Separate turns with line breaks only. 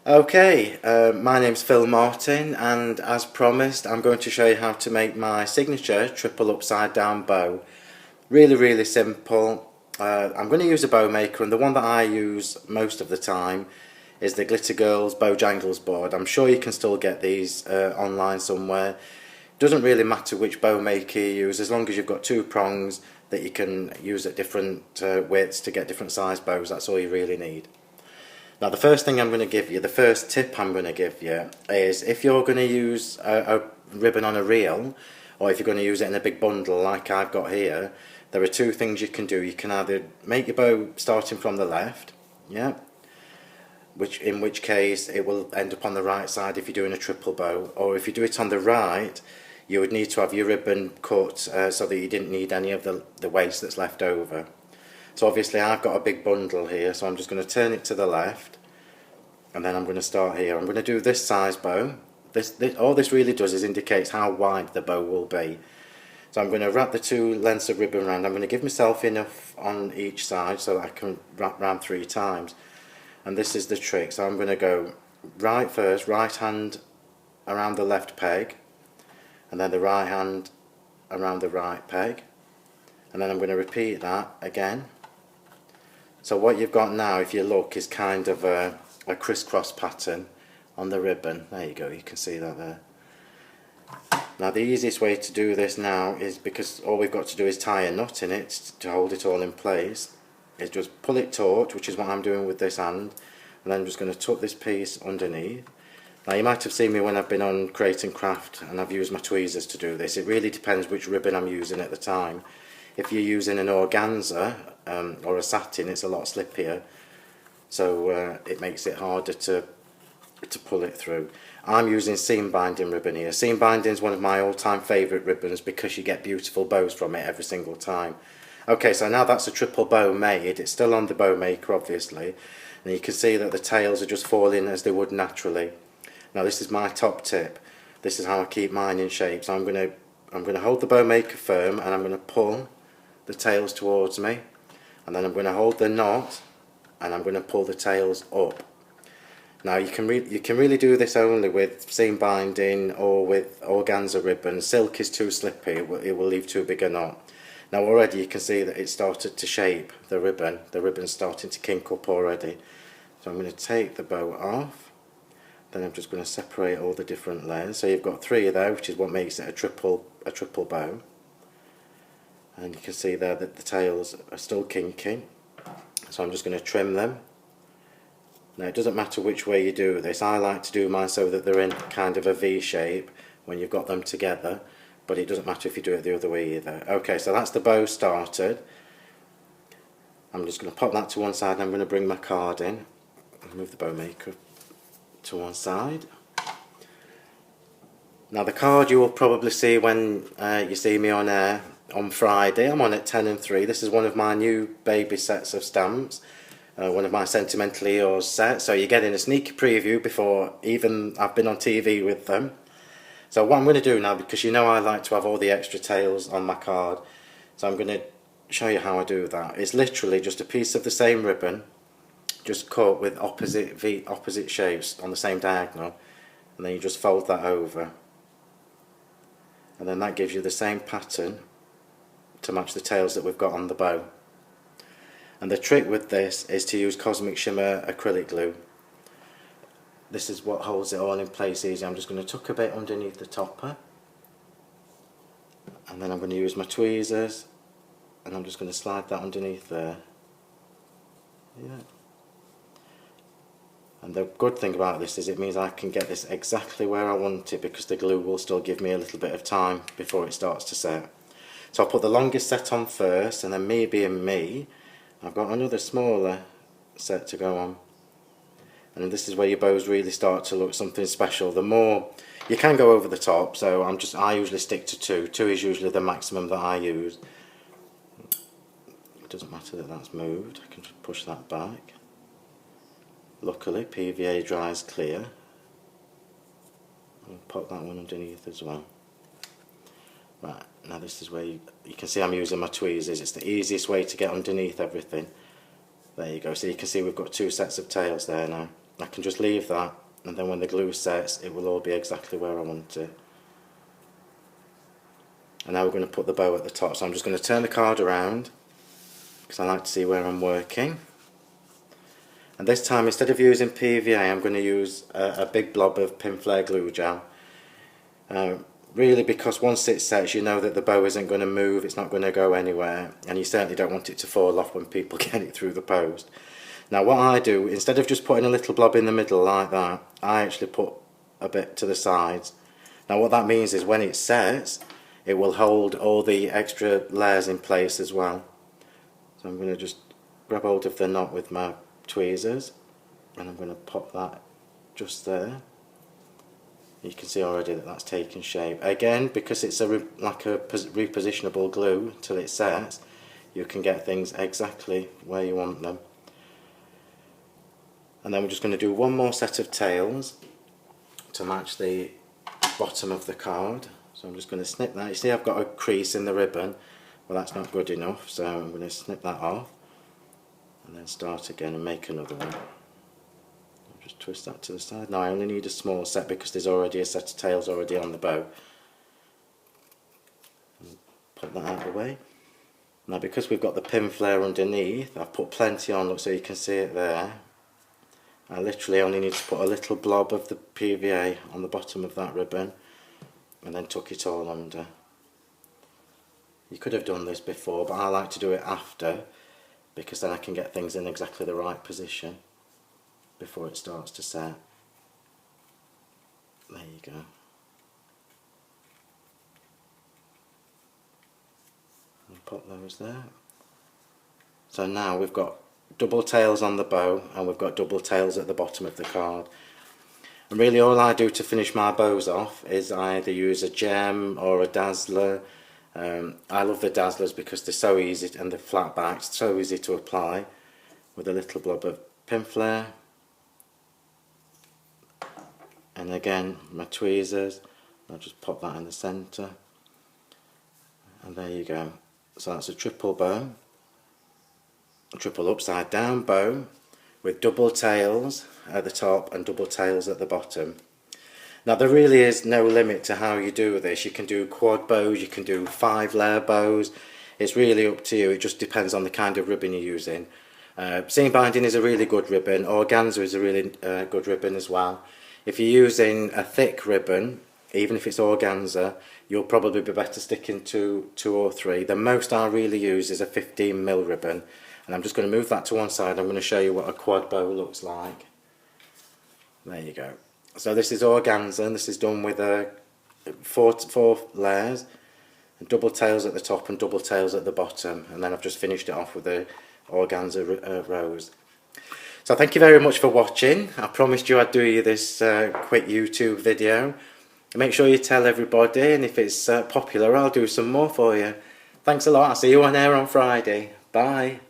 Okay, my name's Phil Martin, and as promised I'm going to show you how to make my signature triple upside down bow. Really simple. I'm going to use a bow maker, and the one that I use most of the time is the Glitter Girls Bojangles board. I'm sure you can still get these online somewhere. Doesn't really matter which bow maker you use, as long as you've got two prongs that you can use at different widths to get different size bows. That's all you really need. Now the first thing I'm going to give you, the first tip I'm going to give you is if you're going to use a ribbon on a reel, or if you're going to use it in a big bundle like I've got here, there are two things you can do. You can either make your bow starting from the left, yeah, in which case it will end up on the right side if you're doing a triple bow, or if you do it on the right, you would need to have your ribbon cut so that you didn't need any of the waste that's left over. So obviously I've got a big bundle here, so I'm just going to turn it to the left, and then I'm going to start here. I'm going to do this size bow. All this really does is indicates how wide the bow will be. So I'm going to wrap the two lengths of ribbon around. I'm going to give myself enough on each side so that I can wrap round 3 times. And this is the trick. So I'm going to go right first, right hand around the left peg, and then the right hand around the right peg, and then I'm going to repeat that again. So what you've got now, if you look, is kind of a crisscross pattern on the ribbon. There you go, you can see that there. Now the easiest way to do this now is, because all we've got to do is tie a knot in it to hold it all in place, is just pull it taut, which is what I'm doing with this hand, and then I'm just going to tuck this piece underneath. Now you might have seen me when I've been on Create and Craft and I've used my tweezers to do this. It really depends which ribbon I'm using at the time. If you're using an organza or a satin, it's a lot slippier, so it makes it harder to pull it through. I'm using seam binding ribbon here. Seam binding is one of my all-time favourite ribbons because you get beautiful bows from it every single time. Okay, so now that's a triple bow made. It's still on the bow maker obviously, and you can see that the tails are just falling as they would naturally. Now this is my top tip. This is how I keep mine in shape. So I'm going to hold the bow maker firm, and I'm going to pull the tails towards me, and then I'm going to hold the knot, and I'm going to pull the tails up. Now you can really do this only with seam binding or with organza ribbon. Silk is too slippy, it will leave too big a knot. Now already you can see that it started to shape the ribbon. The ribbon's starting to kink up already. So I'm going to take the bow off, then I'm just going to separate all the different layers. So you've got 3 there, which is what makes it a triple bow. And you can see there that the tails are still kinking, so I'm just going to trim them. Now it doesn't matter which way you do this. I like to do mine so that they're in kind of a V shape when you've got them together, but it doesn't matter if you do it the other way either. Okay, so that's the bow started. I'm just going to pop that to one side, and I'm going to bring my card in and move the bow maker to one side. Now the card you will probably see when you see me on air on Friday. I'm on at 10 and 3. This is one of my new baby sets of stamps, one of my Sentimentally Yours sets, so you're getting a sneaky preview before even I've been on TV with them. So what I'm going to do now, because you know I like to have all the extra tails on my card, so I'm going to show you how I do that. It's literally just a piece of the same ribbon, just cut with opposite shapes on the same diagonal, and then you just fold that over, and then that gives you the same pattern to match the tails that we've got on the bow. And the trick with this is to use Cosmic Shimmer acrylic glue. This is what holds it all in place easy. I'm just going to tuck a bit underneath the topper, and then I'm going to use my tweezers, and I'm just going to slide that underneath there. Yeah. And the good thing about this is it means I can get this exactly where I want it, because the glue will still give me a little bit of time before it starts to set. So I'll put the longest set on first, and then me being me, I've got another smaller set to go on. And this is where your bows really start to look something special. The more, you can go over the top, so I usually stick to 2. 2 is usually the maximum that I use. It doesn't matter that that's moved, I can just push that back. Luckily PVA dries clear. I'll pop that one underneath as well. Right, now this is where you can see I'm using my tweezers. It's the easiest way to get underneath everything. There you go, so you can see we've got 2 sets of tails there now. I can just leave that, and then when the glue sets it will all be exactly where I want it. And now we're going to put the bow at the top, so I'm just going to turn the card around because I like to see where I'm working. And this time, instead of using PVA, I'm going to use a big blob of pin flare glue gel. Really, because once it sets, you know that the bow isn't going to move, it's not going to go anywhere, and you certainly don't want it to fall off when people get it through the post. Now what I do, instead of just putting a little blob in the middle like that, I actually put a bit to the sides. Now what that means is when it sets, it will hold all the extra layers in place as well. So I'm going to just grab hold of the knot with my tweezers, and I'm going to pop that just there. You can see already that that's taken shape. Again, because it's like a repositionable glue till it sets, you can get things exactly where you want them. And then we're just going to do one more set of tails to match the bottom of the card. So I'm just going to snip that. You see I've got a crease in the ribbon. Well, that's not good enough, so I'm going to snip that off and then start again and make another one. I'll just twist that to the side. Now I only need a small set because there's already a set of tails already on the bow. Put that out of the way. Now because we've got the pin flare underneath, I've put plenty on, look, so you can see it there. I literally only need to put a little blob of the PVA on the bottom of that ribbon and then tuck it all under. You could have done this before, but I like to do it after because then I can get things in exactly the right position before it starts to set. There you go. And pop those there. So now we've got double tails on the bow and we've got double tails at the bottom of the card. And really all I do to finish my bows off is I either use a gem or a dazzler. I love the dazzlers because they're so easy, and the flat backs, so easy to apply with a little blob of pin flare. And again my tweezers, I'll just pop that in the centre, and there you go. So that's a triple bow, a triple upside down bow with double tails at the top and double tails at the bottom. Now there really is no limit to how you do this. You can do quad bows, you can do 5-layer bows. It's really up to you. It just depends on the kind of ribbon you're using. Seam binding is a really good ribbon. Organza is a really good ribbon as well. If you're using a thick ribbon, even if it's organza, you'll probably be better sticking to 2 or 3. The most I really use is a 15mm ribbon. And I'm just going to move that to one side. I'm going to show you what a quad bow looks like. There you go. So this is organza, and this is done with four layers, and double tails at the top and double tails at the bottom, and then I've just finished it off with the organza rose. So thank you very much for watching. I promised you I'd do you this quick YouTube video. Make sure you tell everybody, and if it's popular I'll do some more for you. Thanks a lot. I'll see you on air on Friday. Bye.